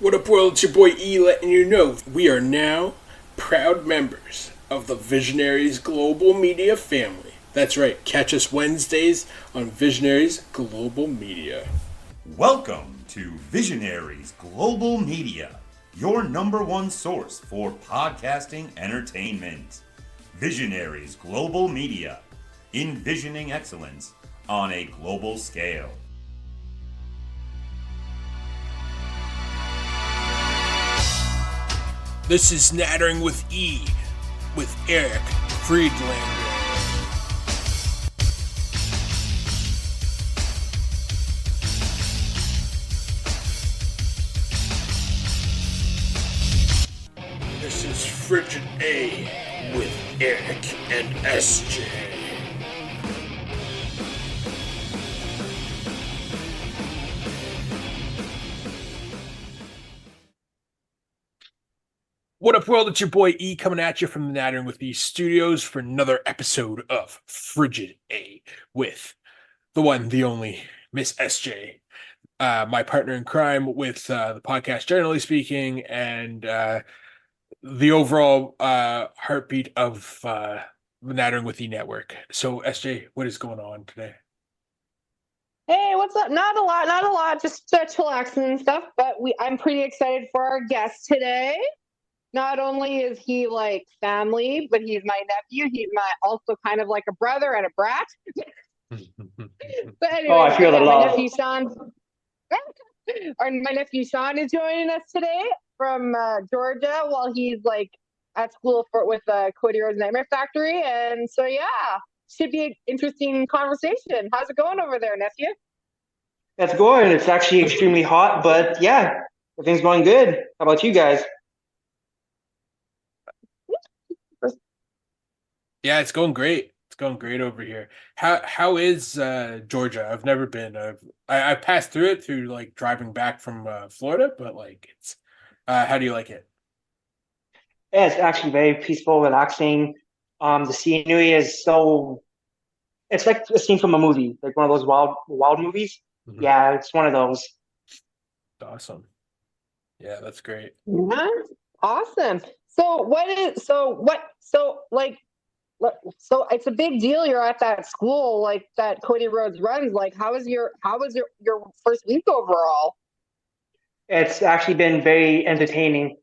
What up, world? It's your boy E letting you know we are now proud members of the Visionaries Global Media family. That's right, catch us Wednesdays on Visionaries Global Media. Welcome to Visionaries Global Media, your number one source for podcasting entertainment. Visionaries Global Media, envisioning excellence on a global scale. This is Nattering With E with Eric Friedlander. This is Frigid Eh with Eric and SJ. What up, world? It's your boy E coming at you from the Nattering With E studios for another episode of Frigid Eh with the one, the only Miss SJ, my partner in crime with the podcast, generally speaking, and the overall heartbeat of the Nattering With E network. So, SJ, what is going on today? Hey, what's up? Not a lot, just chillaxing and stuff, but I'm pretty excited for our guest today. Not only is he like family, but he's my nephew. He's my also kind of like a brother and a brat. But anyway, I feel the love. My nephew Sean is joining us today from Georgia while he's like at school with Cody Rhodes Nightmare Factory. And so, yeah, should be an interesting conversation. How's it going over there, nephew? That's good. It's actually extremely hot, but yeah, everything's going good. How about you guys? Yeah, it's going great. It's going great over here. How is Georgia? I've never been. I passed through it through like driving back from Florida, but like it's how do you like it? Yeah, it's actually very peaceful, relaxing. The scenery is it's like a scene from a movie, like one of those wild movies. Mm-hmm. Yeah, it's one of those. Awesome. Yeah, that's great. Yeah, awesome. So it's a big deal you're at that school like that Cody Rhodes runs. Like how was your first week overall? It's actually been very entertaining.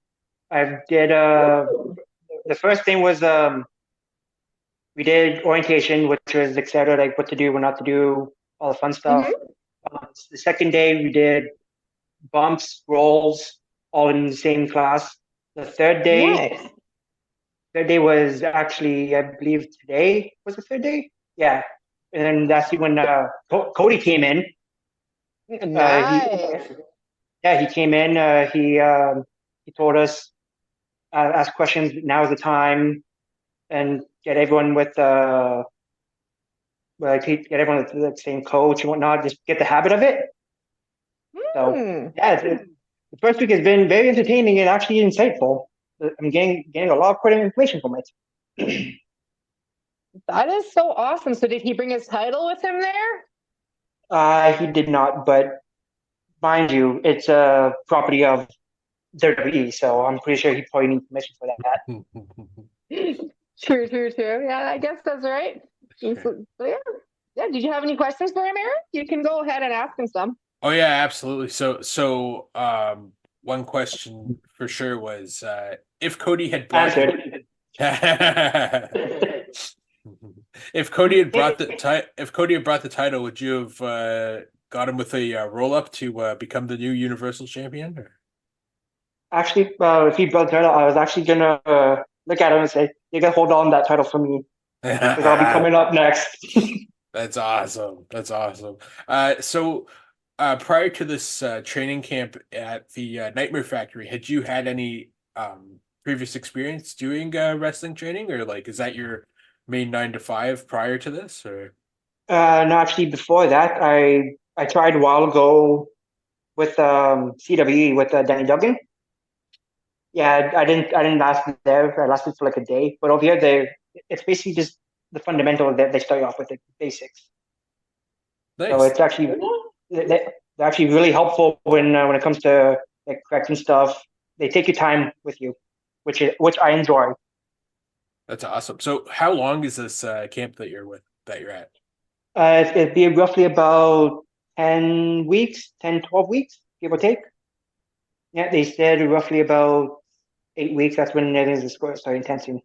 I did the first thing was we did orientation, which was etc., like what to do, what not to do, all the fun stuff. Mm-hmm. The second day we did bumps, rolls, all in the same class. The third day, Nice. third day was actually, I believe today was the third day. Yeah, and then that's when Cody came in. Nice. He came in. He told us, ask questions. Now's the time, and get everyone with get everyone with the same coach and whatnot. Just get the habit of it. So yeah, the first week has been very entertaining and actually insightful. I'm getting a lot of quite information from it. That is so awesome. So did he bring his title with him there? He did not, but mind you, it's a property of WWE, so I'm pretty sure he probably needs permission for that. True. Yeah, I guess that's right. So, yeah. Did you have any questions for him, Eric? You can go ahead and ask him some. Oh yeah, absolutely. So one question for sure was if Cody had brought if Cody had brought the title, would you have got him with a roll up to become the new Universal Champion? Or? Actually, if he brought the title, I was actually gonna look at him and say, "You gotta hold on to that title for me, because I'll be coming up next." That's awesome. So prior to this training camp at the Nightmare Factory, had you had any previous experience doing wrestling training, or like is that your main 9 to 5 prior to this? Or No, actually, before that, I tried a while ago with CWE with Danny Duggan. Yeah, I didn't last there. I lasted for like a day. But over here, it's basically just the fundamentals that they start you off with, the basics. Nice. So it's actually they're actually really helpful when it comes to like correcting stuff. They take your time with you, which I enjoy. That's awesome. So how long is this camp that you're at? It'd be roughly about 10 weeks, 10, 12 weeks, give or take. Yeah, they said roughly about 8 weeks. That's when it is start intensity.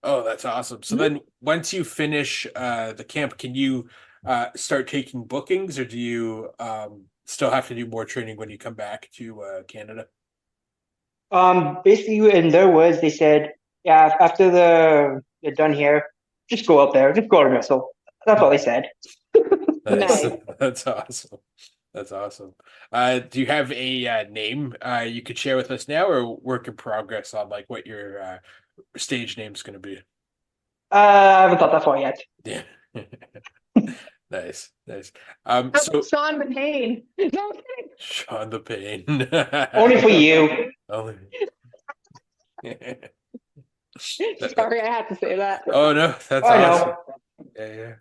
Oh, that's awesome. So Mhm. then once you finish the camp, can you start taking bookings, or do you still have to do more training when you come back to Canada? Basically, in their words, they said, yeah, after they're done here, just go out there, just go and wrestle. That's all they said. Nice. Nice. That's awesome. That's awesome. Do you have a name you could share with us now, or work in progress on like what your stage name's going to be? I haven't thought that far yet. Yeah. Nice, nice. How So about Sean the Pain? No, I'm kidding. Sean the Pain. Only for you. Only. Sorry, I had to say that. Oh no, that's I awesome. know. Yeah, yeah.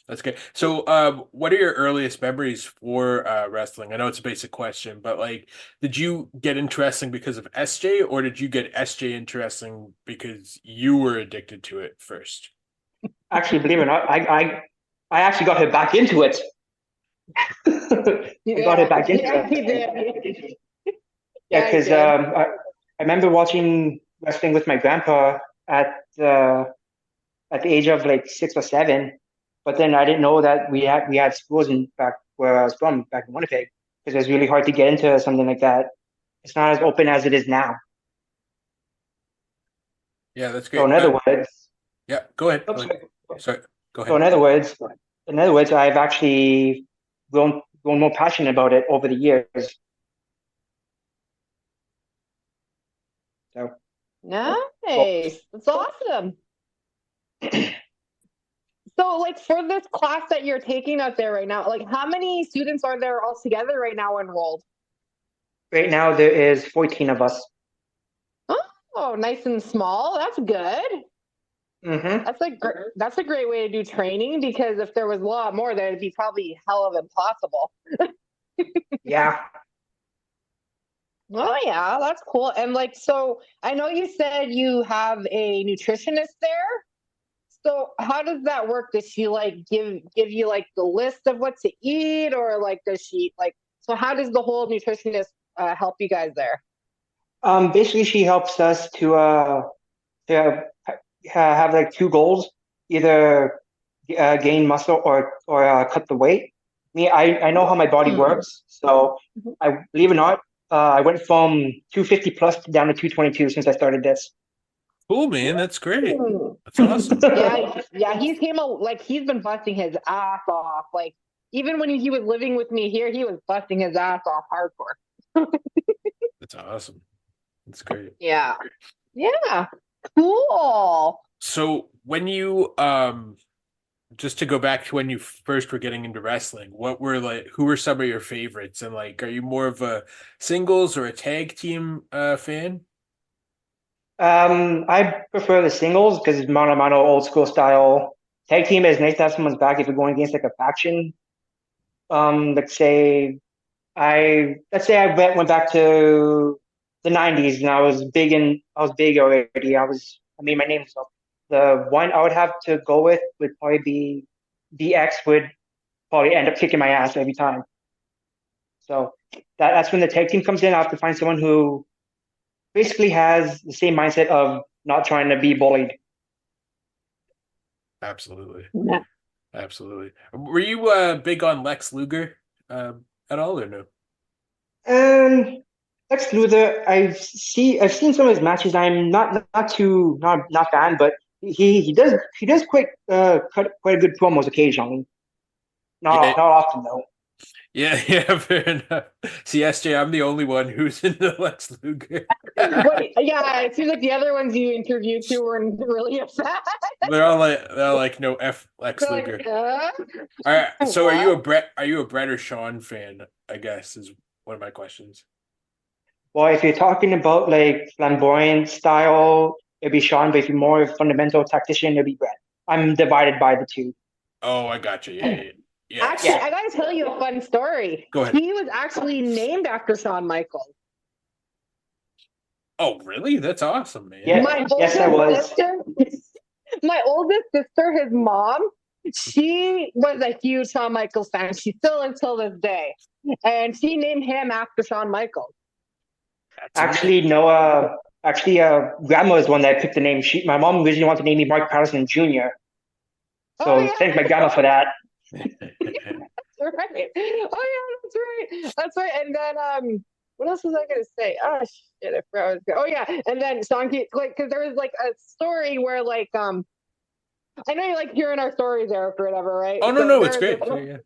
That's good. So, what are your earliest memories for wrestling? I know it's a basic question, but like, did you get into wrestling because of SJ, or did you get SJ into wrestling because you were addicted to it first? Actually, believe it or not, I actually got her back into it. I got her back into Yeah, he it. did. Yeah, Yeah, he because did. I remember watching wrestling with my grandpa at uh, at the age of like 6 or 7, but then I didn't know that we had schools in back where I was from, back in Winnipeg, because it was really hard to get into something like that. It's not as open as it is now. Yeah, that's So great. in other words, Yeah, go ahead. Go oops, ahead. Sorry, go so ahead. in other words, I've actually grown more passionate about it over the years. So, well, Nice. That's awesome. So, like, for this class that you're taking out there right now, like, how many students are there all together right now enrolled? right now there is 14 of us. Oh, nice and small. That's good. Hmm. That's a great way to do training, because if there was a lot more, then it'd be probably hell of impossible. Yeah. Oh yeah, that's cool. And like, so I know you said you have a nutritionist there. So how does that work? Does she like give you like the list of what to eat, or like does she like? So how does the whole nutritionist help you guys there? Basically, she helps us to have like two goals: either gain muscle or cut the weight. Me, I know how my body Hmm. works, so I believe it or not, I went from 250 plus down to 222 since I started this. Cool, man. That's great. Hmm. That's awesome. Yeah, he's been busting his ass off. Like even when he was living with me here, he was busting his ass off hardcore. That's awesome. That's great. Yeah. Yeah. Cool. So when you just to go back to when you first were getting into wrestling, who were some of your favorites? And like, are you more of a singles or a tag team fan? I prefer the singles because it's mono mono old school style. Tag team is nice to have someone's back if you're going against like a faction. Let's say I went back to the '90s and I was big already. I made my name. So the one I would have to go with would probably be DX. Would probably end up kicking my ass every time. So that's when the tag team comes in. I have to find someone who basically has the same mindset of not trying to be bullied. Absolutely. Yeah. Absolutely. Were you big on Lex Luger at all or no? And Lex Luthor, I've seen some of his matches. I'm not fan, but he does cut quite a good promos occasionally. Yeah, Not often though. yeah, yeah, fair enough. See, SJ, I'm the only one who's into Lex Luger. Wait, yeah, it seems like the other ones you interviewed to were really upset. They're all like no F Lex They're like, Luger. All right, so what? Are you a Brett or Sean fan? I guess is one of my questions. Well, if you're talking about like flamboyant style, it'd be Sean. But if you're more fundamental tactician, it'd be Brett. I'm divided by the two. Oh, I got you. Yeah, yeah, yeah. Actually, Yeah. I gotta tell you a fun story. Go ahead. He was actually named after Shawn Michaels. Oh, really? That's awesome, man. Yeah. My Yes, I oldest was. sister, my oldest sister, his mom, she was a huge Shawn Michaels fan. She still is till this day, and she named him after Shawn Michaels. That's Actually, no. Grandma is one that picked the name. My mom originally wanted to name me Mark Patterson Jr. Oh So yeah, thank my grandma for that. amazing. that's right. Oh yeah, that's right. That's right. And then what else was I gonna say? Oh shit, I forgot. Oh yeah, and then Sean keeps like because there was like a story where like I know you like hearing our stories, Eric, or whatever, right? Oh, no, So no, it's there's great. this, Yeah.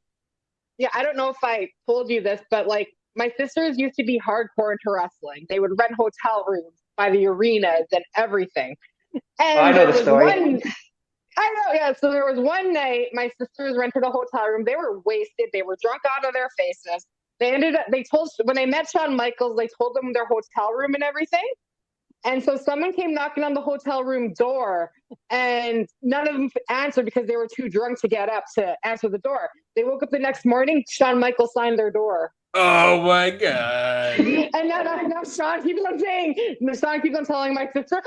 yeah, I don't know if I told you this, but like my sisters used to be hardcore into wrestling. They would rent hotel rooms by the arenas and everything. Oh, I And know there the was story. one, I know, yeah. So there was one night my sisters rented a hotel room. They were wasted. They were drunk out of their faces. They told, when they met Shawn Michaels, they told them their hotel room and everything. And so someone came knocking on the hotel room door, and none of them answered because they were too drunk to get up to answer the door. They woke up the next morning, Shawn Michaels signed their door. Oh my god. And now Sean keeps on saying, Sean keeps on telling my sister,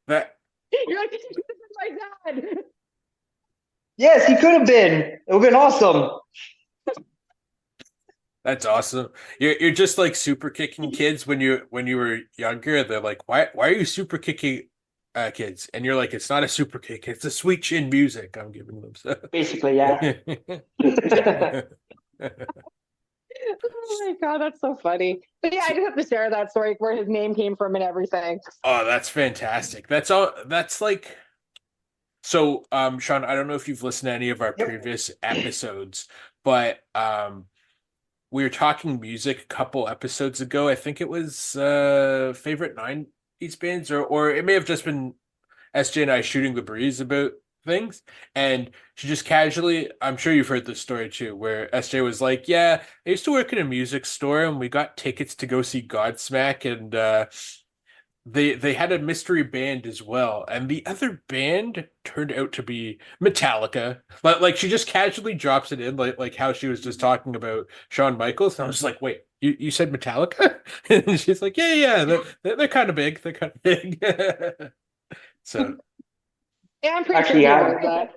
that you're like, this is my dad. Yes, he could have been. It would have been awesome. that's awesome. You're just like super kicking kids when you were younger. They're like, why are you super kicking kids? And you're like, it's not a super kick, it's a sweet chin music I'm giving them. So. Basically, yeah. Oh my god, that's so funny. But yeah, I just have to share that story where his name came from and everything. Oh, that's fantastic. That's all. That's like so. Sean, I don't know if you've listened to any of our Yep. previous episodes, but we were talking music a couple episodes ago. I think it was favorite 90s bands, or it may have just been SJ and I shooting the breeze about things. And she just casually, I'm sure you've heard this story too, where SJ was like, yeah, I used to work in a music store and we got tickets to go see Godsmack, and they had a mystery band as well. And the other band turned out to be Metallica. But like she just casually drops it in, like how she was just talking about Shawn Michaels. And I was like, wait, you said Metallica? And she's like, yeah, they're kind of big. They're kind of big. So Yeah, I'm pretty Actually, sure he yeah. knows that.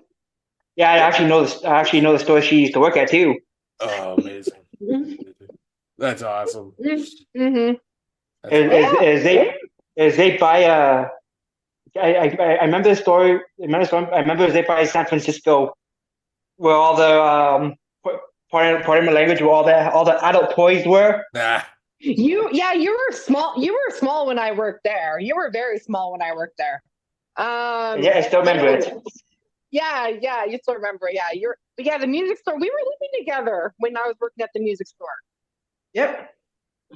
Yeah, I actually know this. I actually know the store she used to work at too. oh, amazing. That's awesome. Mm-hmm. That's Is, awesome. is, is they is they by I remember the story. I remember they by San Francisco, where all the pardon my language, where all the adult toys were. Ah, You were small. You were small when I worked there. You were very small when I worked there. Yeah, I still remember it. Yeah, you still remember. Yeah, the music store. We were living together when I was working at the music store. Yep.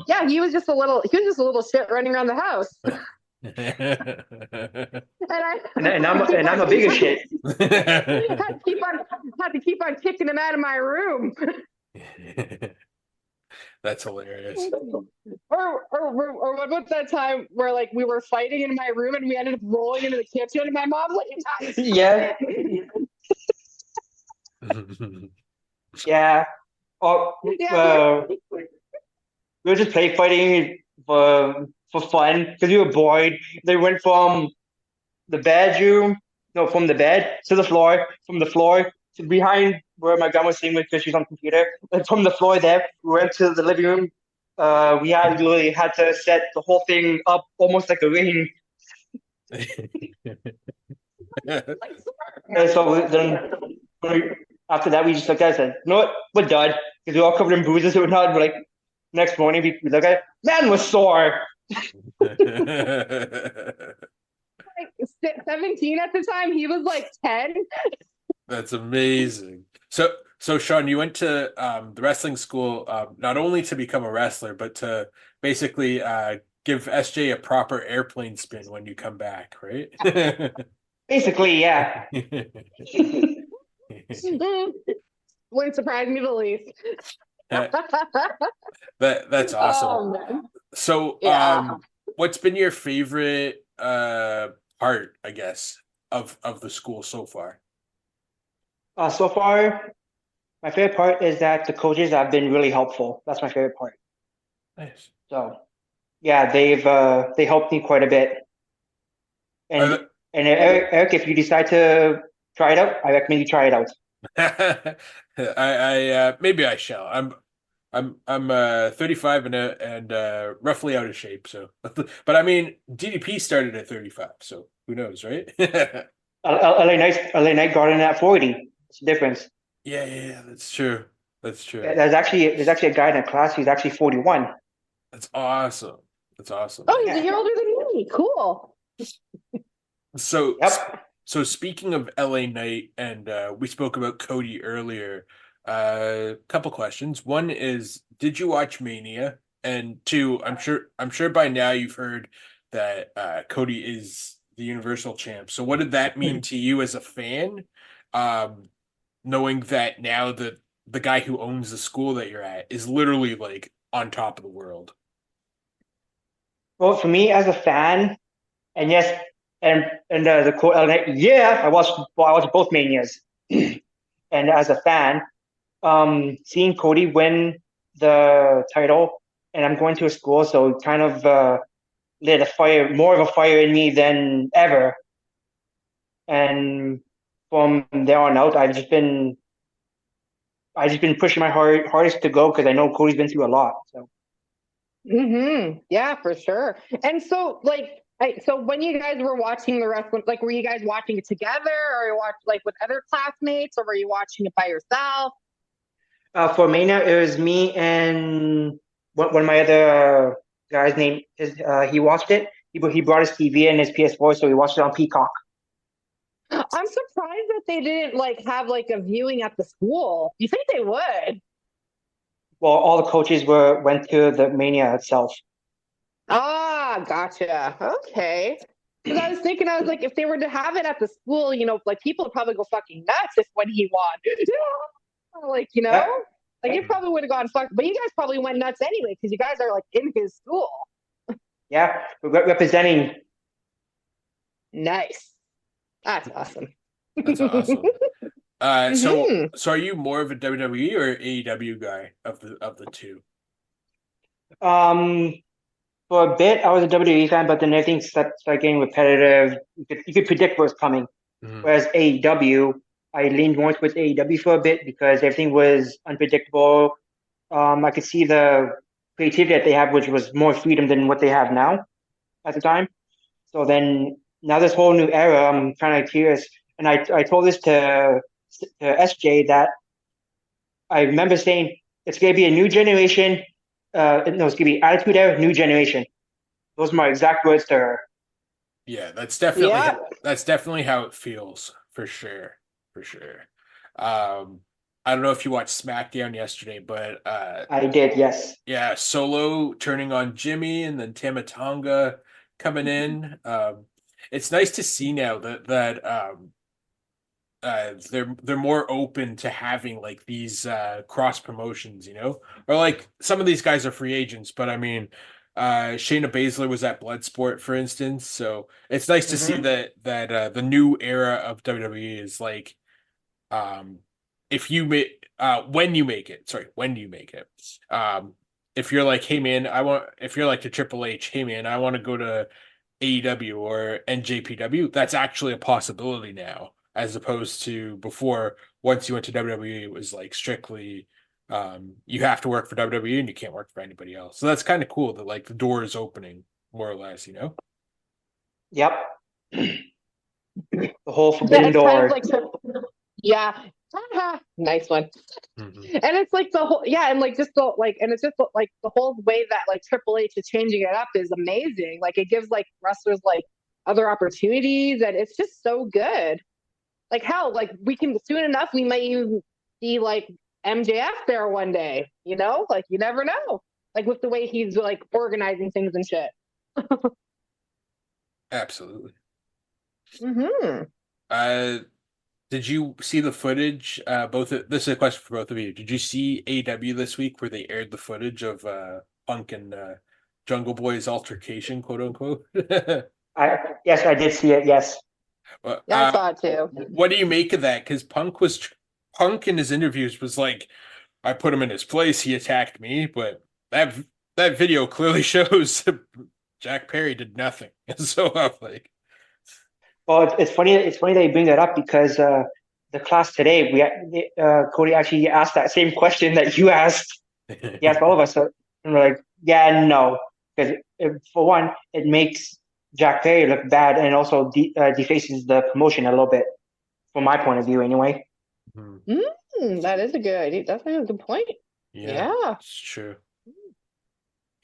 Yeah, he was just a little shit running around the house. And I'm a bigger shit. Had to keep on kicking him out of my room. That's hilarious. Or what about that time where like we were fighting in my room and we ended up rolling into the kitchen and my mom like Yeah. Yeah. Or yeah, we were just play fighting for fun because we were bored. They went from the bedroom, no, from the bed to the floor, from the floor to behind where my grandma was sitting with because she's on the computer. And from the floor there, we went to the living room. We literally had to set the whole thing up almost like a ring. And so after that, we just looked at it and said, you know what, we're done. Because we were all covered in bruises. So we're not like, next morning, we look at it, man was sore. like 17 at the time. He was like 10. That's amazing. So Sean, you went to the wrestling school not only to become a wrestler, but to basically give SJ a proper airplane spin when you come back, right? Basically, yeah. Wouldn't surprise me the least. That's awesome. Man. So, Yeah. what's been your favorite part, I guess, of the school so far? So far, My favorite part is that the coaches have been really helpful. That's my favorite part. Nice. So yeah, they helped me quite a bit. Are And Eric, if you decide to try it out, I recommend you try it out. I maybe I shall. I'm 35 and roughly out of shape, so but I mean DDP started at 35, so who knows, right? LA Knight got in at 40. It's the difference. Yeah, that's true. That's true. There's actually a guy in that class who's actually 41. That's awesome. That's awesome, Oh, man. he's a year older than me. Cool. So Yep. so speaking of LA Knight, and we spoke about Cody earlier. Couple questions. One is, did you watch Mania? And two, I'm sure by now you've heard that Cody is the Universal Champ. So what did that mean to you as a fan? Um, knowing that now the guy who owns the school that you're at is literally like on top of the world. Well, for me as a fan, and yes, and the quote, yeah, I watched both manias, and as a fan, seeing Cody win the title, and I'm going to a school, so it kind of lit a fire, more of a fire in me than ever. And from there on out, I've just been pushing my hardest to go because I know Cody's been through a lot. So Yeah, for sure. And so, like, so when you guys were watching the wrestling, like, were you guys watching it together, or you watched like with other classmates, or were you watching it by yourself? for Mania, it was me and one of my other guys named he watched it. He brought his TV and his PS4, so he watched it on Peacock. I'm surprised that they didn't like have like a viewing at the school. You think they would? Well, all the coaches went to the Mania itself. Ah, gotcha. Okay. Because I was thinking, I was like, if they were to have it at the school, like people would probably go fucking nuts if when he won. Like, Yeah, like it probably would have gone fuck. But you guys probably went nuts anyway because you guys are like in his school. yeah, representing. Nice. That's awesome. That's awesome. So Mhm. so are you more of a WWE or AEW guy of the two? Um, for a bit, I was a WWE fan, but then everything started getting repetitive. You could predict what's coming. Mhm. Whereas AEW, I leaned more towards AEW for a bit because everything was unpredictable. I could see the creativity that they have, which was more freedom than what they have now at the time. So then now this whole new era, I'm kind of curious. And I told this to SJ that I remember saying it's going to be a new generation. No, it's going to be Attitude Era, new generation. Those are my exact words to her. Yeah, Yeah. that's definitely how it feels for sure. For sure. I don't know if you watched SmackDown yesterday, but I did, yes. yeah, Solo turning on Jimmy and then Tama Tonga coming in. It's nice to see now that they're more open to having like these cross promotions, or like some of these guys are free agents, but I mean, Shayna Baszler was at Bloodsport, for instance, so it's nice to see Hmm. that the new era of WWE is like, um if you make when you make it, if you're like, hey man, if you're like to Triple H, hey man, I want to go to AEW or NJPW, that's actually a possibility now, as opposed to before. Once you went to WWE, it was like strictly, you have to work for WWE and you can't work for anybody else. So that's kind of cool that like the door is opening more or less. Yep. The whole Yeah, forbidden it's kind of door. like yeah. Nice one. Mhm. And it's like the whole, yeah, and like just the like, and it's just like the whole way that like Triple H is changing it up is amazing. Like it gives like wrestlers like other opportunities, and it's just so good. Like hell, like we can soon enough we might even see like MJF there one day. Like you never know. Like with the way he's like organizing things and shit. Absolutely. Hmm. Uh, did you see the footage? This is a question for both of you. Did you see AEW this week where they aired the footage of Punk and Jungle Boy's altercation, quote unquote? Yes, I did see it. Yes. Well, Yeah, I saw it too. what do you make of that? Because Punk in his interviews was like, I put him in his place, he attacked me, but that video clearly shows Jack Perry did nothing. And so I'm like, Well, it's funny. It's funny that you bring that up because the class today, Cody actually asked that same question that you asked. He asked all of us, so, and we're like, yeah, no, because for one, it makes Jack Perry look bad, and also defaces the promotion a little bit, from my point of view, anyway. That is a good idea. That's a good point. Yeah. It's true.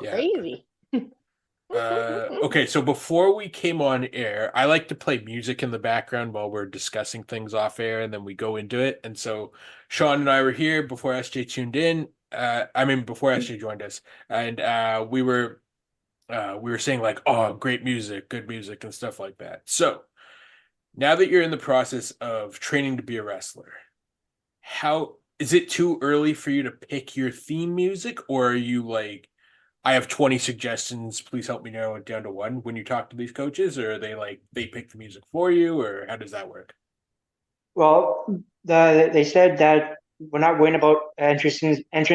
Yeah. Crazy. Okay, so before we came on air, I like to play music in the background while we're discussing things off air, and then we go into it. And so Sean and I were here before SJ tuned in. Before SJ joined us, and we were saying like, oh, great music, good music, and stuff like that. So now that you're in the process of training to be a wrestler, how is it too early for you to pick your theme music, or are you like, I have 20 suggestions, please help me narrow it down to one when you talk to these coaches, or are they like they pick the music for you, or how does that work? Well, they said that we're not worrying about entrances and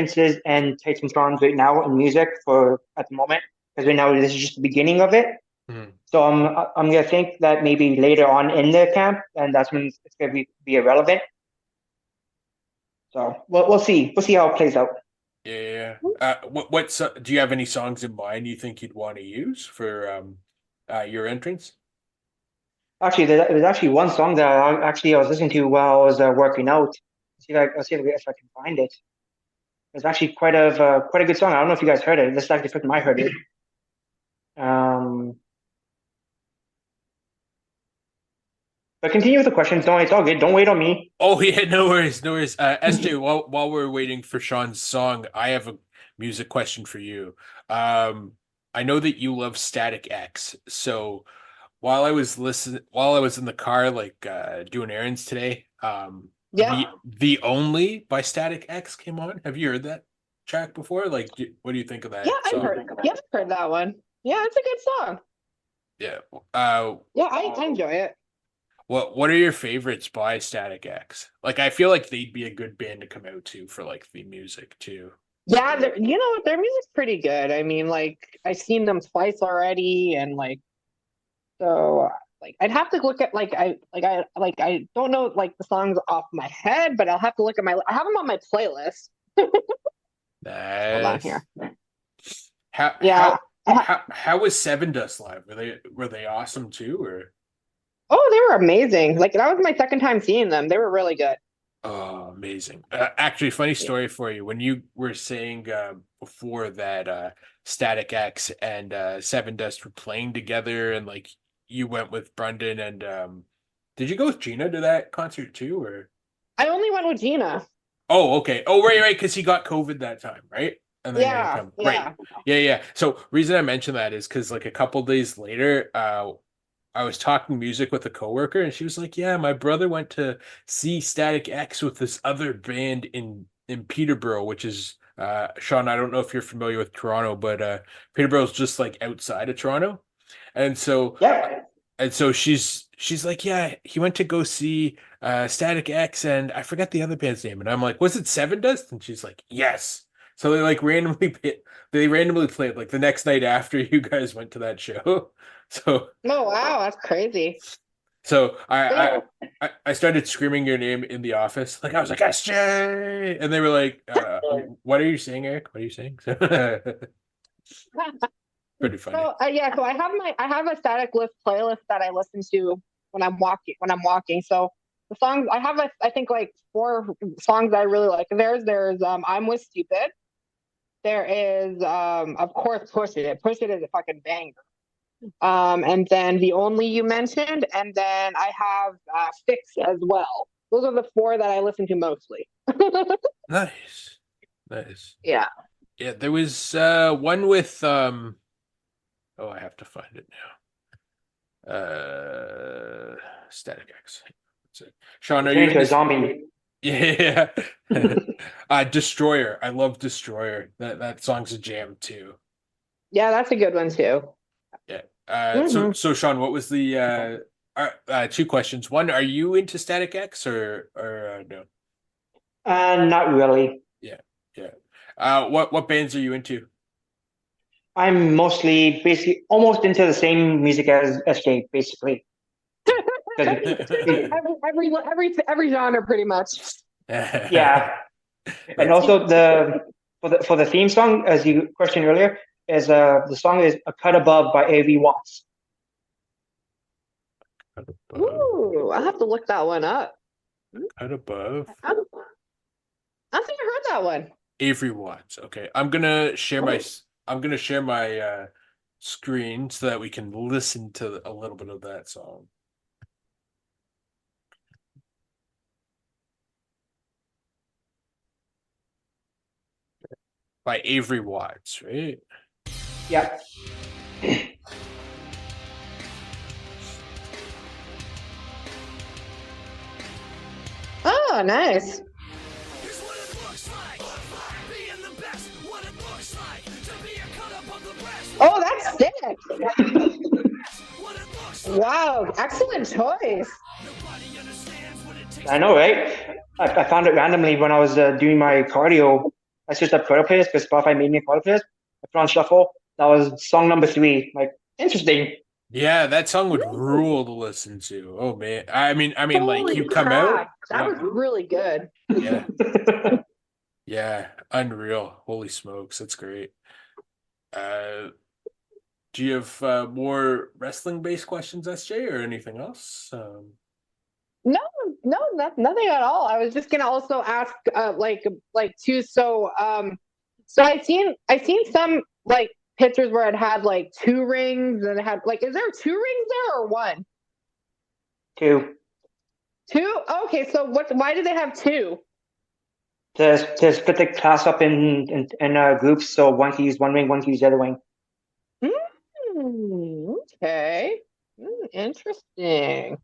types and songs right now in music for at the moment, because right now this is just the beginning of it. Mhm. So I'm gonna think that maybe later on in the camp, and that's when it's gonna be irrelevant. So we'll see. We'll see how it plays out. Yeah. Do you have any songs in mind you think you'd want to use for your entrance? Actually, there's actually one song that I was listening to while I was working out. I'll see if I can find it. It's actually quite a good song. I don't know if you guys heard it. This is actually the first time I heard it. But continue with the questions. Don't It's all good. Don't wait on me. Oh yeah, no worries, no worries. SJ, while we're waiting for Sean's song, I have a music question for you. I know that you love Static X, so while I was in the car like doing errands today, Yeah. the Only by Static X came on. Have you heard that track before? Like, what do you think of Yeah, that I've song? heard. Yeah, I've heard that one. Yeah, it's a good song. Yeah. Yeah, I enjoy it. What are your favorites by Static X? Like, I feel like they'd be a good band to come out to for like the music too. Yeah, you know what? Their music's pretty good. I mean, like I've seen them twice already, and like so, like I'd have to look at I don't know like the songs off my head, but I'll have to look at I have them on my playlist. Hold on Nice. here. How Yeah. how how was Seven Dust Live? Were they awesome too, or? Oh, they were amazing. Like that was my second time seeing them. They were really good. Oh, amazing. Actually, funny Yeah. story for you. When you were saying before that Static X and Seven Dust were playing together and like you went with Brendan and did you go with Gina to that concert too, or? I only went with Gina. Oh, okay. Oh, right, because he got COVID that time, right? And then he didn't Yeah, come. Right. yeah. Yeah. So reason I mention that is because like a couple days later, I was talking music with a coworker, and she was like, "Yeah, my brother went to see Static X with this other band in Peterborough, which is Sean. I don't know if you're familiar with Toronto, but Peterborough's just like outside of Toronto, and so Yep. she's like, yeah, he went to go see Static X, and I forgot the other band's name, and I'm like, was it Seven Dust? And she's like, yes. So they randomly played like the next night after you guys went to that show. So Oh wow, that's crazy. so But I yeah. I started screaming your name in the office. Like I was like, SJ, and they were like, what are you saying, Eric? What are you saying? Pretty funny. So so I have a static list playlist that I listen to when I'm walking. So the songs I have I think like four songs I really like. There's I'm with Stupid. There is of course Push It. Push It is a fucking banger. And then The Only you mentioned, and then I have Fix as well. Those are the four that I listen to mostly. Nice. Nice. Yeah. Yeah, there was one with oh, I have to find it now. Static X. That's it. Sean, are Turn you into in a this? zombie. Yeah. Destroyer. I love Destroyer. That song's a jam too. Yeah, that's a good one too. Yeah. Hmm. So Sean, what was the two questions. One, are you into Static X or no? Not really. Yeah. What bands are you into? I'm mostly basically almost into the same music as SJ, basically. 'Cause Every genre, pretty much. yeah, and That's also for the theme song, as you questioned earlier, is the song is "A Cut Above" by A.V. Watts. Ooh, I'll have to look that one up. Cut above. I don't think I heard that one. Avery Watts. Okay, I'm gonna share my screen so that we can listen to a little bit of that song. By Avery Watts, right? Yeah. Oh, nice. Oh, that's sick. Wow, excellent choice. I know, right? I found it randomly when I was doing my cardio. I switched up cardio playlist because Spotify made me a cardio playlist. I put on shuffle. That was song number 3. Like, interesting. Yeah, that song would rule to listen to. Oh man, like Holy you come crap. out. That Yeah, was really good. yeah, yeah, unreal. Holy smokes, that's great. Uh, do you have more wrestling based questions, SJ, or anything else? No, nothing at all. I was just gonna also ask, like too. So I seen some like pictures where it had like 2 rings and it had like, is there 2 rings there or one? 2. Two? Okay, so why do they have two? To split the class up in groups, so one can use one wing, one can use the other wing. Okay. Interesting.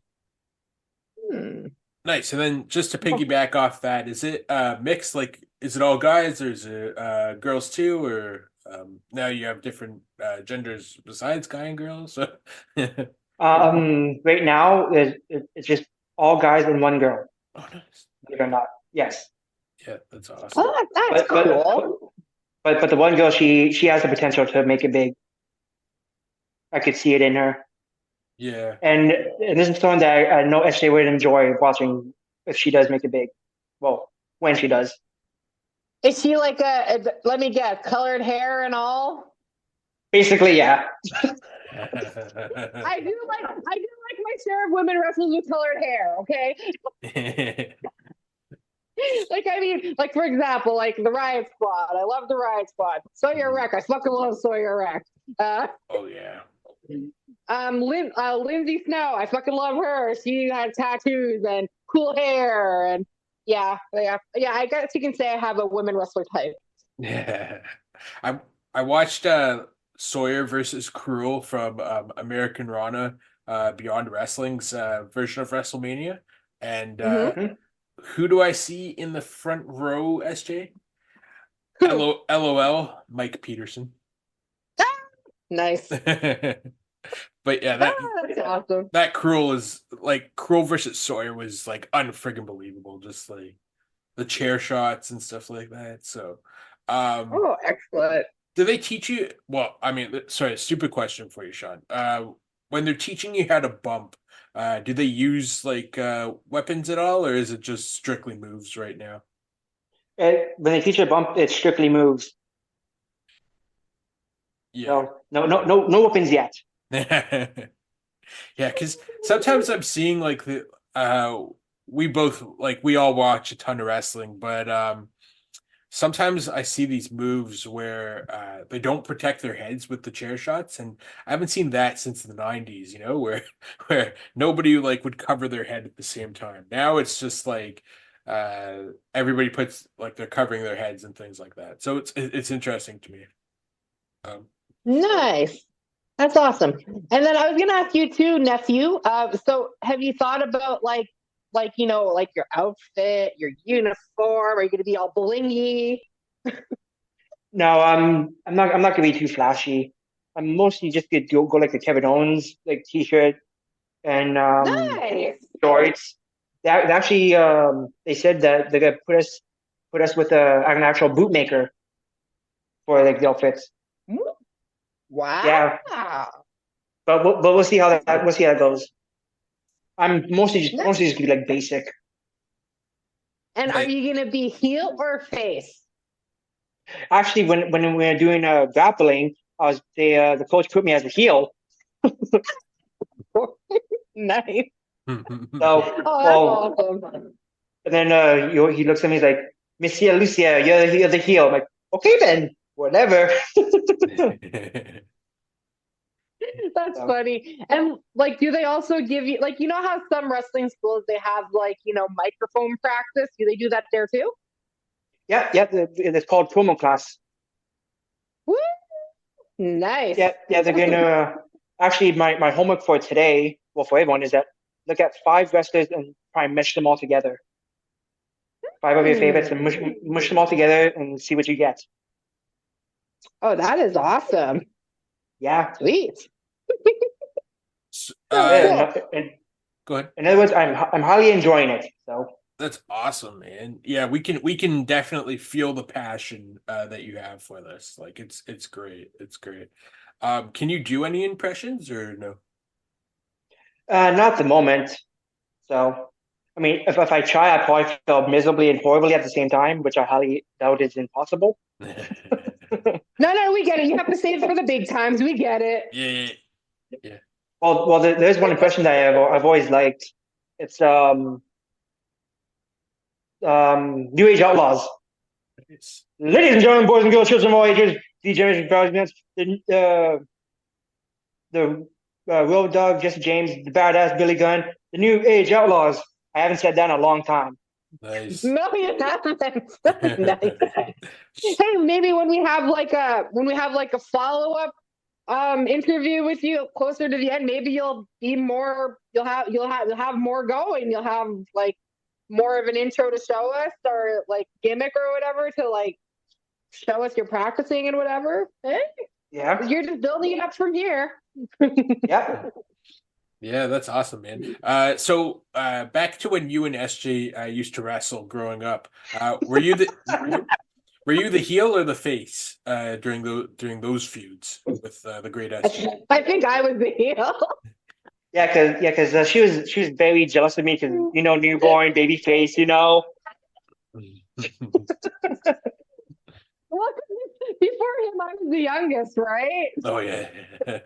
Hmm. Nice. And then just to piggyback off that, is it mixed? Like, is it all guys or is it girls too? Or now you have different genders besides guy and girls? Right now it's just all guys and one girl. Oh, nice. Believe it or not, yes. Yeah, that's awesome. Oh, that's But cool. but the one girl, she has the potential to make it big. I could see it in her, Yeah. and this is something that I know SJ would enjoy watching if she does make it big. Well, when she does. Is she like let me guess, colored hair and all? Basically, yeah. I do like my share of women wrestlers with colored hair, okay? Like, I mean, like, for example, like the Riot Squad. I love the Riot Squad. Sawyer Wreck. I fucking love Sawyer Wreck. Oh yeah. Lindsay Snow. I fucking love her. She has tattoos and cool hair, and yeah. I guess you can say I have a women wrestler type. Yeah. I watched Sawyer versus Cruel from American Rana Beyond Wrestling's version of WrestleMania. And Mm-hmm. who do I see in the front row, SJ? Who? LOL, Mike Peterson. Nice. But yeah, That's awesome. that Cruel is like Cruel versus Sawyer was like unfriggin' believable. Just like the chair shots and stuff like that. So, Oh, excellent. do they teach you? Well, I mean, sorry, stupid question for you, Sean. When they're teaching you how to bump, do they use like weapons at all, or is it just strictly moves right now? When they teach a bump, it strictly moves. Yeah. No weapons yet. Yeah, because sometimes I'm seeing like we both like we all watch a ton of wrestling, but sometimes I see these moves where they don't protect their heads with the chair shots, and I haven't seen that since the 90s, where nobody like would cover their head at the same time. Now it's just like everybody puts like they're covering their heads and things like that. So it's interesting to me. Nice. That's awesome. And then I was gonna ask you too, nephew. So have you thought about like like your outfit, your uniform? Are you gonna be all blingy? No, I'm not gonna be too flashy. I'm mostly just gonna go like the Kevin Owens like t-shirt and Nice. shorts. They actually they said that they're gonna put us put us with an actual bootmaker for like the outfits. Wow. Yeah, but we'll see how that goes. I'm mostly just gonna be like basic. And are you gonna be heel or face? Actually, when we were doing grappling, the coach put me as a heel. Nice. So, Oh, that's awesome. and then he looks at me, he's like, Monsieur Lucia, you're the heel. I'm like, okay then, whatever. That's funny. And like, do they also give you like, you know how some wrestling schools they have like, microphone practice? Do they do that there too? Yeah, it's called promo class. Woo! Nice. Yeah, they're gonna actually my homework for today, well for everyone, is that look at 5 wrestlers and try and mesh them all together. 5 of your favorites and mush them all together and see what you get. Oh, that is awesome. Yeah. Sweet. Go ahead. In other words, I'm highly enjoying it. So That's awesome, man. Yeah, we can definitely feel the passion that you have for this. Like it's great. It's great. Can you do any impressions or no? not at the moment. So I mean, if I try, I probably feel miserably and horribly at the same time, which I highly doubt is impossible. No, we get it. You have to save it for the big times. We get it. Yeah. Well, there's one impression that I've always liked. It's New Age Outlaws. Nice. Ladies and gentlemen, boys and girls, children of all ages, D-Generation Proudness, the Road Dog, Jesse James, the Badass Billy Gunn, the New Age Outlaws. I haven't said that in a long time. Nice. No, you haven't. Nice. Hey, maybe when we have like a follow-up interview with you closer to the end, maybe you'll have more going. You'll have like more of an intro to show us, or like gimmick or whatever to like show us you're practicing and whatever. Hey, Yeah. you're just building it up from here. Yep. Yeah, that's awesome, man. So back to when you and SJ used to wrestle growing up. Were you the heel or the face during those feuds with the great SJ? I think I was the heel. Yeah, because she was very jealous of me because newborn baby face, Well, before him, I was the youngest, right? Oh yeah. And I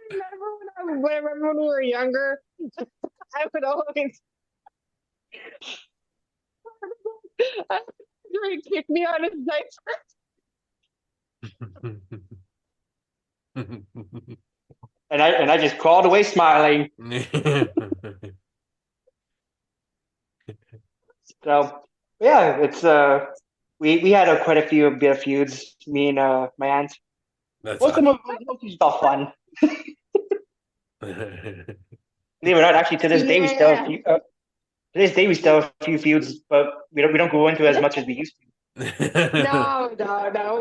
remember when we were younger, I would always he'd kick me on his diaper. and I just crawled away smiling. So yeah, it's we had quite a few bit of feuds, me and my aunt. Most of them just all fun. Believe it or not, actually to this day we still have a few feuds, but we don't go into it as much as we used to. No.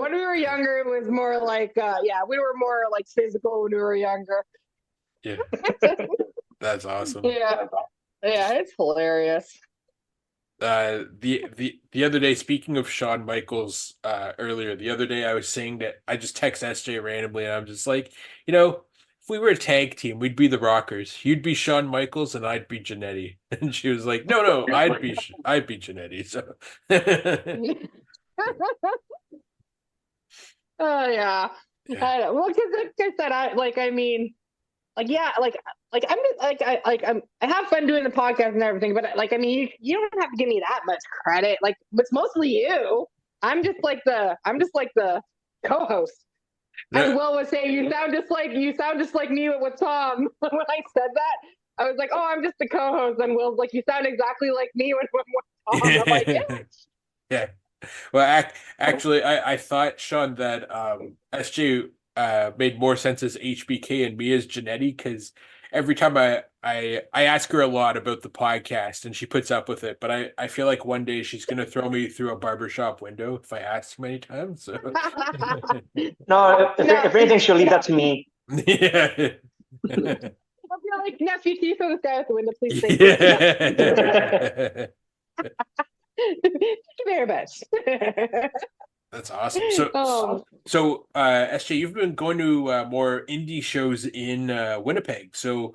When we were younger, it was more like we were more like physical when we were younger. Yeah. That's awesome. Yeah, it's hilarious. The other day, speaking of Shawn Michaels, earlier the other day, I was saying that I just text SJ randomly, and I'm just like, if we were a tag team, we'd be the Rockers. You'd be Shawn Michaels, and I'd be Jannetty. And she was like, no, I'd be Jannetty. So. Oh yeah. I know. Well, because like I said, I'm just I have fun doing the podcast and everything, but like you don't have to give me that much credit. Like it's mostly you. I'm just like the co-host. No. As Will was saying, you sound just like me with Tom. When I said that, I was like, oh, I'm just the co-host, and Will's like, you sound exactly like me with Tom. I'm like, yeah. Yeah. Well, actually, I thought, Sean, that SJ made more sense as HBK and me as Jannetty, because every time I ask her a lot about the podcast and she puts up with it, but I feel like one day she's gonna throw me through a barbershop window if I ask too many times. So. No, if anything, she'll leave that to me. Yeah. I'll be like, nephew, can you throw this guy out the window, please? Yeah. Give me your best. That's awesome. So, um, SJ, you've been going to more indie shows in Winnipeg. So,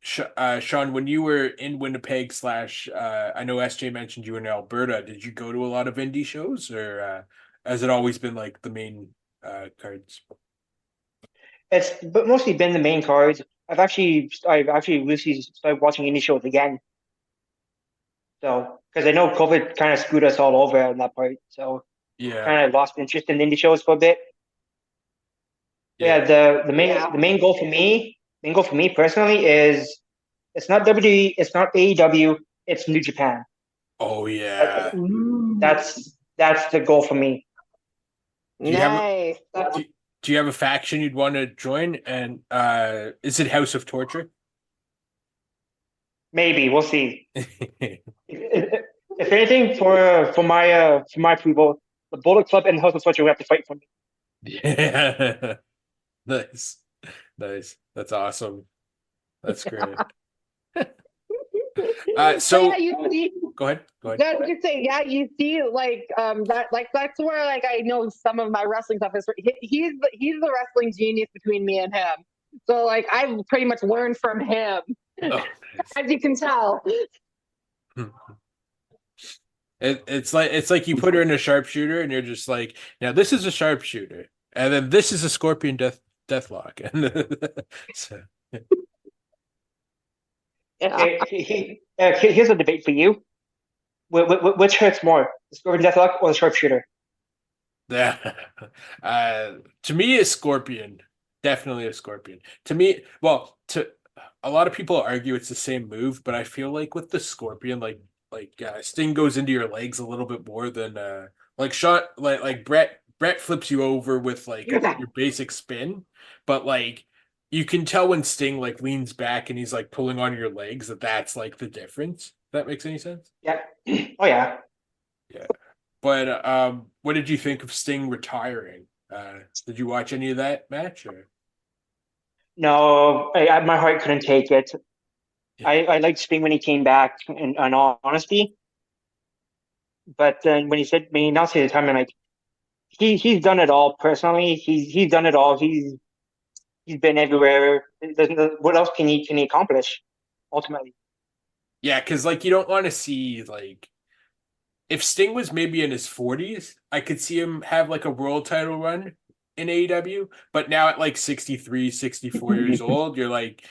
Sean, when you were in Winnipeg slash, I know SJ mentioned you were in Alberta. Did you go to a lot of indie shows, or has it always been like the main cards? It's but mostly been the main cards. I've actually recently started watching indie shows again. So because I know COVID kind of screwed us all over on that part. So Yeah, kind of lost interest in indie shows for a bit. yeah. Yeah, the main yeah. the main goal for me personally is it's not WWE, it's not AEW, it's New Japan. Oh That, yeah. Ooh, that's the goal for me. Do you have nice. do, do you have a faction you'd want to join? And is it House of Torture? Maybe we'll see. If anything, for my approval, the Bullet Club and the House of Torture will have to fight for me. Yeah. Nice. Nice. That's awesome. That's great. But yeah, So you see, go ahead. Go ahead. that's just saying, yeah, you see, like that, like that's where like I know some of my wrestling stuff is. He's the wrestling genius between me and him. So like I've pretty much learned from him, Oh, as you can tell. nice. It's like you put her in a sharpshooter and you're just like, now this is a sharpshooter. And then this is a scorpion deathlock. And so Yeah. Here's a debate for you. Which hurts more, the Scorpion Deathlock or the Sharpshooter? yeah. To me, a scorpion. Definitely a scorpion. To me, well, to a lot of people argue it's the same move, but I feel like with the scorpion, Sting goes into your legs a little bit more than like shot like Brett flips you over with like your basic spin, but like you can tell when Sting like leans back and he's like pulling on your legs that's like the difference. If that makes any sense? Yeah. Oh yeah. Yeah. But what did you think of Sting retiring? Did you watch any of that match or? No, my heart couldn't take it. Yeah. I liked Sting when he came back, in all honesty. But then when he announced his retirement, like he's done it all personally. He's done it all. He's been everywhere. What else can he accomplish ultimately? Yeah, because like you don't want to see like if Sting was maybe in his 40s, I could see him have like a world title run in AEW. But now at like 63, 64 years old, you're like,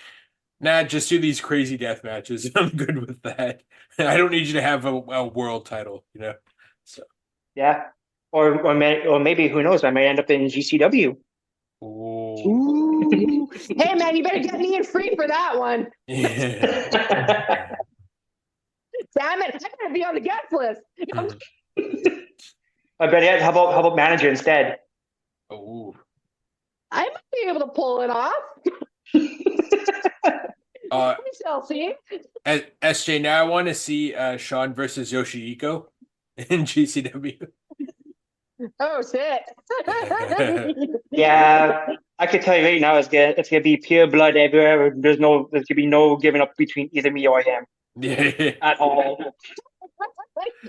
nah, just do these crazy death matches. I'm good with that. I don't need you to have a world title, you know? So, Yeah. Or maybe who knows? I may end up in GCW. ooh. Ooh. Hey man, you better get me in free for that one. Yeah. Damn it, I gotta be on the guest list. I bet. Yeah, how about manager instead? Ooh. I might be able to pull it off. Uh, We shall see. SJ, now I want to see Sean versus Yoshihiko in GCW. Oh shit. Yeah, I can tell you right now, it's gonna be pure blood everywhere. There's gonna be no giving up between either me or him Yeah. at all.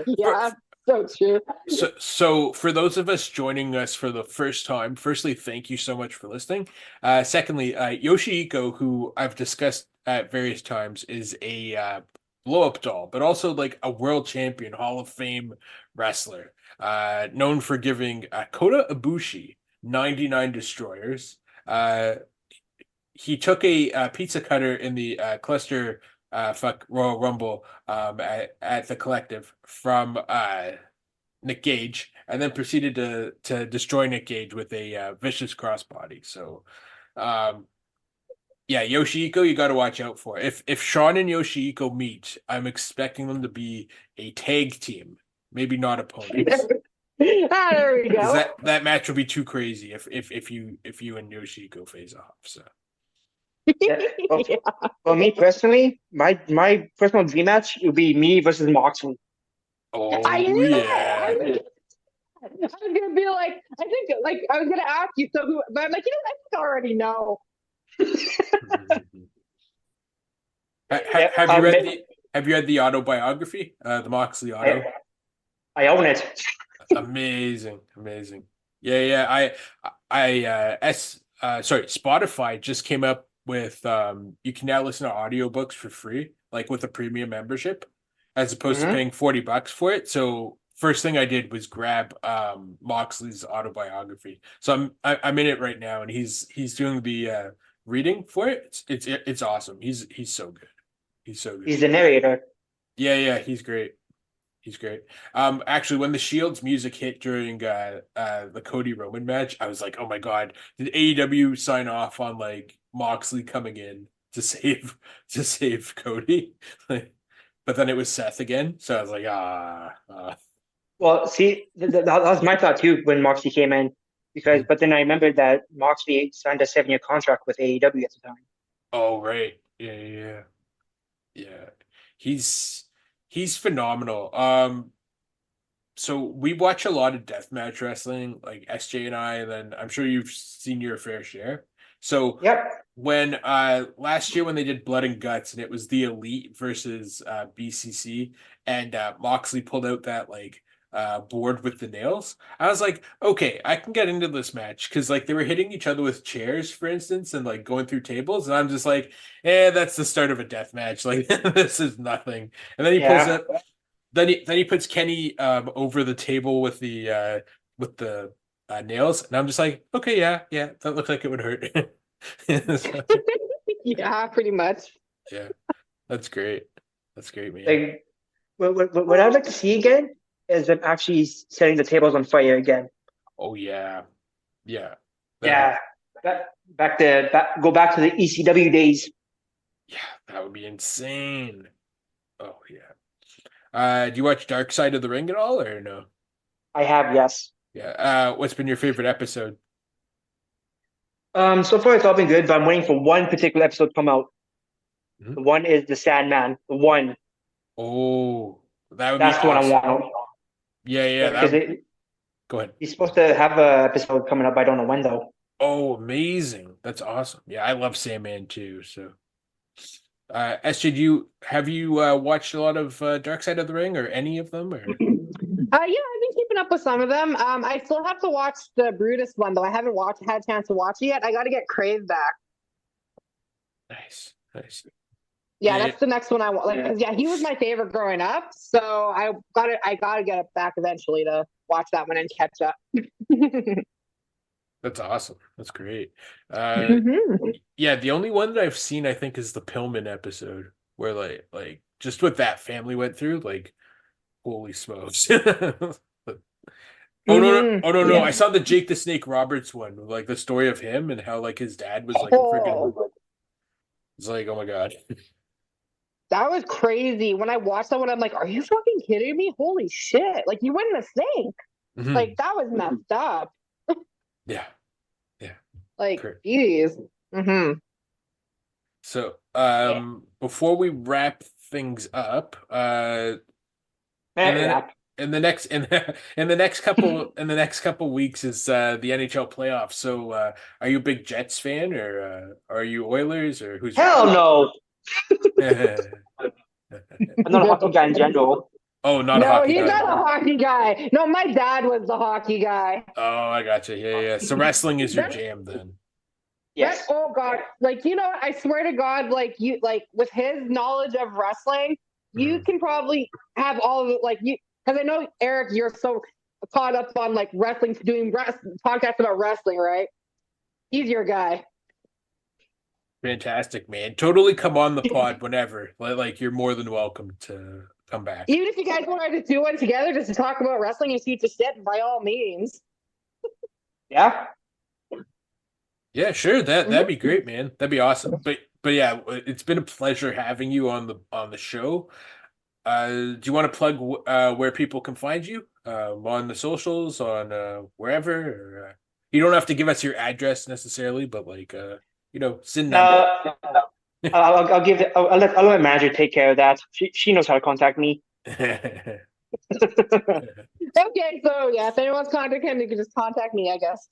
Yeah, so true. So for those of us joining us for the first time, firstly, thank you so much for listening. Secondly, Yoshihiko, who I've discussed at various times, is a blow up doll, but also like a world champion, Hall of Fame wrestler, known for giving Kota Ibushi 99 destroyers. He took a pizza cutter in the cluster fuck Royal Rumble at the collective from Nick Gage, and then proceeded to destroy Nick Gage with a vicious crossbody. So, um, yeah, Yoshihiko, you got to watch out for. If Sean and Yoshihiko meet, I'm expecting them to be a tag team, maybe not opponents, There we because go. that match will be too crazy if you and Yoshihiko face off. So, Yeah. For me personally, my personal dream match would be me versus Moxley. I oh knew it. yeah. I was gonna be like, I think like I was gonna ask you so who, but I'm like, I think I already know. Ha- Yeah, have you read the Have you had the autobiography, the Moxley auto? I own it. Amazing, amazing. Yeah. Spotify just came up with you can now listen to audiobooks for free, like with a premium membership, as opposed to Hmm. paying $40 for it. So first thing I did was grab Moxley's autobiography. So I'm in it right now, and he's doing the reading for it. It's awesome. He's so good. He's so good. He's the narrator. Yeah, he's great. He's great. Actually, when the Shield's music hit during the Cody Roman match, I was like, "Oh my God, did AEW sign off on like Moxley coming in to save Cody?" Like, but then it was Seth again, so I was like, Well, see, that was my thought too when Moxley came in, because Mhm. but then I remembered that Moxley signed a 7-year contract with AEW at the time. Oh right, yeah. He's he's phenomenal. So we watch a lot of deathmatch wrestling, like SJ and I, and then I'm sure you've seen your fair share. So Yep. when last year when they did Blood and Guts and it was the Elite versus BCC and Moxley pulled out that like board with the nails, I was like, okay, I can get into this match because like they were hitting each other with chairs, for instance, and like going through tables, and I'm just like, that's the start of a death match. Like this is nothing. And then he pulls Yeah. up then he puts Kenny over the table with the nails, and I'm just like, okay, yeah, that looks like it would hurt. So, Yeah, pretty much. yeah, that's great. That's great, man. Like what I'd like to see again is them actually setting the tables on fire again. Oh yeah, that Yeah. Go back to the ECW days. yeah, that would be insane. Oh yeah. Do you watch Dark Side of the Ring at all, or no? I have, yes. Yeah. What's been your favorite episode? So far it's all been good, but I'm waiting for one particular episode to come out. Mhm. The one is the Sandman. The one. Oh, that would be That's the one I awesome. want. Yeah, Yeah, because go ahead. he's supposed to have a episode coming up. I don't know when though. Oh, amazing. That's awesome. Yeah, I love Sandman too. So, SJ, have you watched a lot of Dark Side of the Ring or any of them or Yeah, I've been keeping up with some of them. I still have to watch the Brutus one though. I haven't had a chance to watch it yet. I got to get Crave back. nice. Yeah, Yeah, that's the next one I want. Like, 'cause, yeah, he was my favorite growing up, so I got to get it back eventually to watch that one and catch up. that's awesome. That's great. Mhm. Yeah, the only one that I've seen I think is the Pillman episode where like just what that family went through, like holy smokes. Mhm. Oh no, I Yeah. saw the Jake the Snake Roberts one, like the story of him and how like his dad was like a freaking Oh, it's like, oh my God. that was crazy. When I watched that one, I'm like, "Are you fucking kidding me? Holy shit! Like you wouldn't think. Mhm. Like that was messed up. Yeah, yeah. Like, Correct. geez. Mm-hmm. So, Yeah. before we wrap things up, and then Rap. in the next couple weeks is the NHL playoffs. So, are you a big Jets fan or are you Oilers or who's your Hell team? no. I'm not a hockey guy in general. Oh, not a No, hockey he's guy. not a hockey guy. No, my dad was the hockey guy. Oh, I gotcha. Yeah. So wrestling is your jam then. Yes. Oh God, like I swear to God, like you, like with his knowledge of wrestling, you Mhm. can probably have all of it. Like you, because I know Eric, you're so caught up on like wrestling, doing podcasts about wrestling, right? He's your guy. Fantastic, man. Totally come on the pod whenever. Like you're more than welcome to come back. Even if you guys wanted to do one together just to talk about wrestling and shoot the shit, by all means. Yeah. Yeah, sure. That'd Mhm. be great, man. That'd be awesome. But yeah, it's been a pleasure having you on the show. Do you want to plug where people can find you? On the socials, on wherever. Or, you don't have to give us your address necessarily, but like send number. No. I'll give it. I'll let my manager take care of that. She knows how to contact me. Okay, so yeah, if anyone's contacting him, you can just contact me, I guess.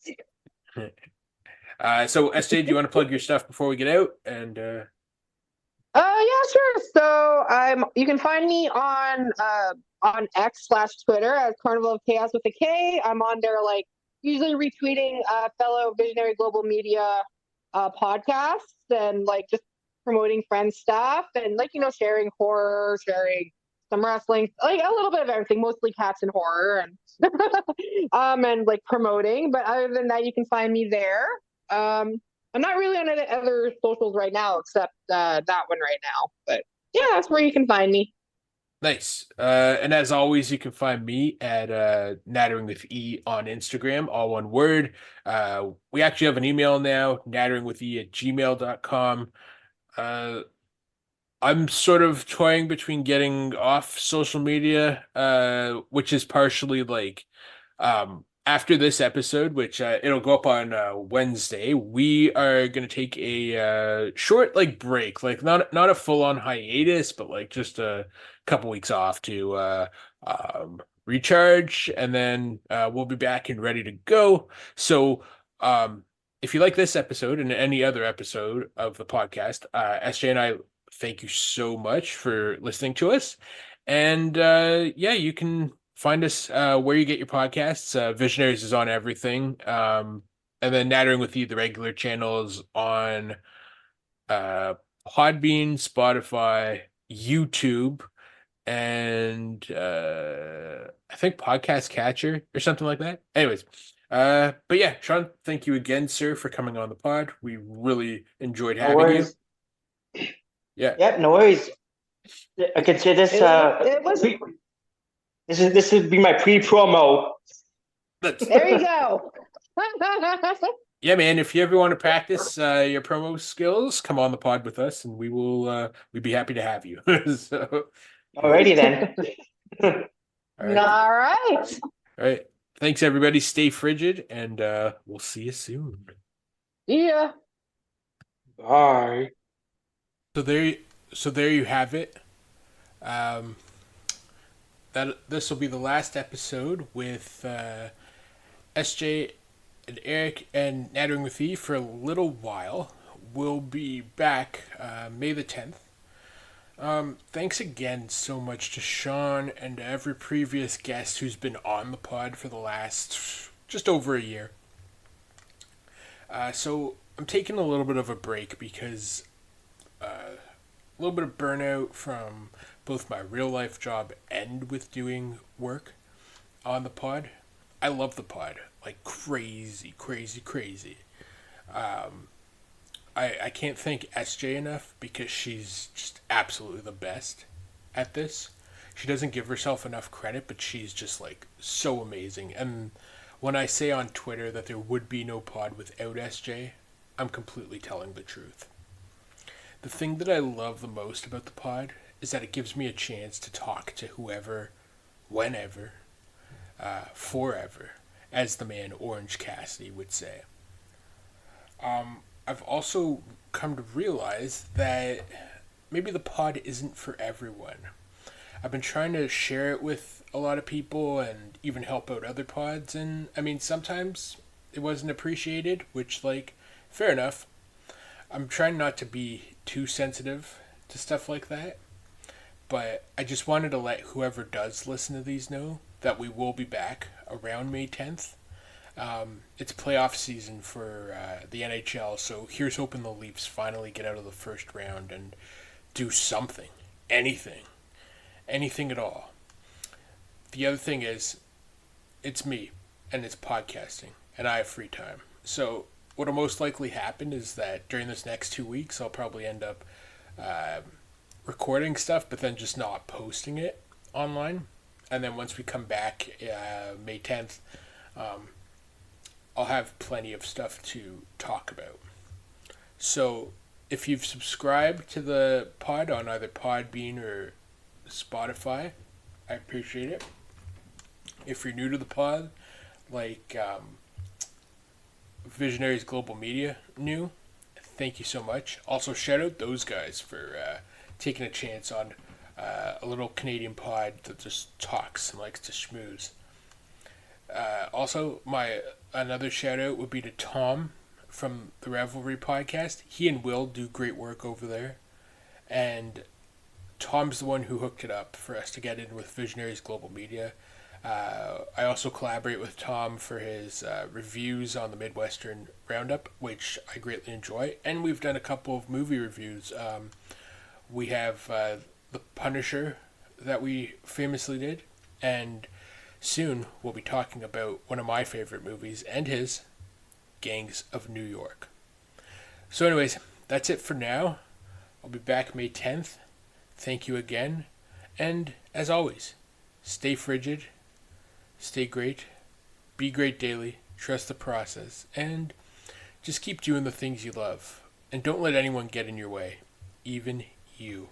So SJ, do you want to plug your stuff before we get out? And Yeah, sure. So you can find me on X/Twitter as Carnival of Chaos with a K. I'm on there like usually retweeting fellow Visionary Global Media podcasts and like just promoting friends stuff and like sharing horror, sharing some wrestling, like a little bit of everything, mostly cats and horror and like promoting. But other than that, you can find me there. I'm not really on any other socials right now except that one right now. But yeah, that's where you can find me. Nice. And as always, you can find me at Nattering with E on Instagram, all one word. We actually have an email now, natteringwithe@gmail.com. Uh, I'm sort of toying between getting off social media, which is partially like after this episode, which it'll go up on Wednesday, we are gonna take a short like break, like not a full on hiatus, but like just a couple weeks off to recharge, and then we'll be back and ready to go. So if you like this episode and any other episode of the podcast, SJ and I thank you so much for listening to us. And yeah, you can find us where you get your podcasts. Visionaries is on everything. And then Nattering with You, the regular channel, is on uh, Podbean, Spotify, YouTube, and I think Podcast Catcher or something like that. Anyways, but yeah, Sean, thank you again, sir, for coming on the pod. We really enjoyed No having you. worries. Yeah. Yep, no worries. I could say this. It was This would be my pre-promo. That's there. You go. Yeah, man. If you ever want to practice your promo skills, come on the pod with us, and we'd be happy to have you. So, Alrighty then. all right, All right. all right. Thanks, everybody. Stay frigid, and we'll see you soon. Yeah. Bye. So there you have it. Um, that this will be the last episode with SJ and Eric and Nattering with E for a little while. We'll be back May the 10th. Thanks again so much to Sean and to every previous guest who's been on the pod for the last just over a year. So I'm taking a little bit of a break because a little bit of burnout from both my real life job and with doing work on the pod. I love the pod like crazy, crazy, crazy. I can't thank SJ enough because she's just absolutely the best at this. She doesn't give herself enough credit, but she's just like so amazing. And when I say on Twitter that there would be no pod without SJ, I'm completely telling the truth. The thing that I love the most about the pod is that it gives me a chance to talk to whoever, whenever, forever, as the man Orange Cassidy would say. I've also come to realize that maybe the pod isn't for everyone. I've been trying to share it with a lot of people and even help out other pods, and I mean, sometimes it wasn't appreciated, which, like, fair enough. I'm trying not to be too sensitive to stuff like that, but I just wanted to let whoever does listen to these know that we will be back around May 10th. It's playoff season for the NHL, so here's hoping the Leafs finally get out of the first round and do something, anything at all. The other thing is, it's me, and it's podcasting, and I have free time. So what'll most likely happen is that during this next 2 weeks, I'll probably end up recording stuff, but then just not posting it online. And then once we come back May 10th, I'll have plenty of stuff to talk about. So if you've subscribed to the pod on either Podbean or Spotify, I appreciate it. If you're new to the pod, like Visionaries Global Media new, thank you so much. Also, shout out those guys for taking a chance on a little Canadian pod that just talks and likes to schmooze. Also, my another shout out would be to Tom from the Revelry podcast. He and Will do great work over there, and Tom's the one who hooked it up for us to get in with Visionaries Global Media. I also collaborate with Tom for his reviews on the Midwestern Roundup, which I greatly enjoy. And we've done a couple of movie reviews. We have The Punisher that we famously did. And soon we'll be talking about one of my favorite movies and his, Gangs of New York. So anyways, that's it for now. I'll be back May 10th. Thank you again. And as always, stay frigid. Stay great, be great daily, trust the process, and just keep doing the things you love. And don't let anyone get in your way, even you.